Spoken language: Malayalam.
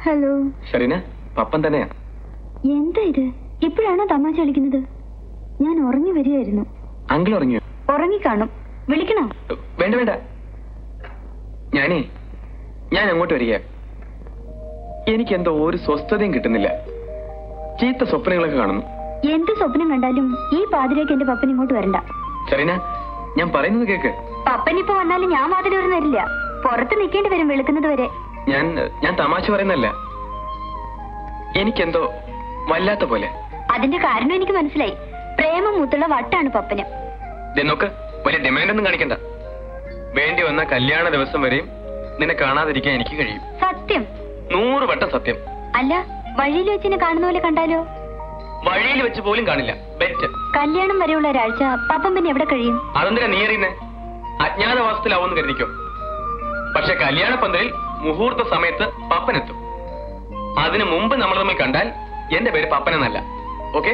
ഹലോ ഷെറീന, പപ്പൻ തന്നെയാ. എന്താ ഇത്? ഇപ്പോഴാണോ തമാശ കളിക്കുന്നത്? ഞാൻ ഉറങ്ങി വരികയായിരുന്നു. അങ്കിൾ ഉറങ്ങിയോ? ഉറങ്ങിക്കാണും. വിളിക്കണോ? വേണ്ട വേണ്ട, ഞാൻ അങ്ങോട്ട് വരിക. എനിക്കെന്തോ ഒരു സ്വസ്ഥതയും കിട്ടുന്നില്ല. ചീത്ത സ്വപ്നങ്ങളൊക്കെ കാണുന്നു. എന്ത് സ്വപ്നം കണ്ടാലും ഈ പാതിരേക്ക് എന്റെ പപ്പൻ ഇങ്ങോട്ട് വരണ്ട. ഷെറീന, ഞാൻ പറയുന്നത് കേക്ക്. പപ്പനിപ്പോ വന്നാലും ഞാൻ വാതിൽ വരുന്നില്ല. പുറത്ത് നിൽക്കേണ്ടി വരും വെളുക്കുന്നത് വരെ. ഞാൻ തമാശ പറയുന്നല്ല. എനിക്കെന്തോ വല്ലാത്ത പോലെ. അതിന്റെ കാരണം എനിക്ക് മനസ്സിലായി. പ്രേമം മൂത്തുള്ള വട്ടാണ് പപ്പന്. നോക്ക്, വലിയ ഡിമാൻഡൊന്നും കാണിക്കണ്ട. വേണ്ടി വന്ന കല്യാണ ദിവസം വരെയും നിന്നെ കാണാതിരിക്കാൻ എനിക്ക് കഴിയും. സത്യം? 100 വട്ടം സത്യം. അല്ല, വഴിയിൽ വെച്ചിനെ കാണുന്ന പോലെ കണ്ടാലോ? വഴിയിൽ വെച്ച് പോലും കാണില്ല. ബെറ്റ്. കല്യാണം വരെയുള്ള ഒരാഴ്ച പപ്പൻ പിന്നെ എവിടെ കഴിയും? അതെന്തിനാ നീ അറിയുന്നേ? അജ്ഞാതവാസത്തിലാവുമെന്ന് കരുതിക്കോ. പക്ഷെ കല്യാണ പന്തലിൽ മുഹൂർത്ത സമയത്ത് പപ്പനെത്തും. അതിനു മുമ്പ് നമ്മൾ തമ്മിൽ കണ്ടാൽ എന്റെ പേര് പപ്പനെന്നല്ല. ഓക്കെ?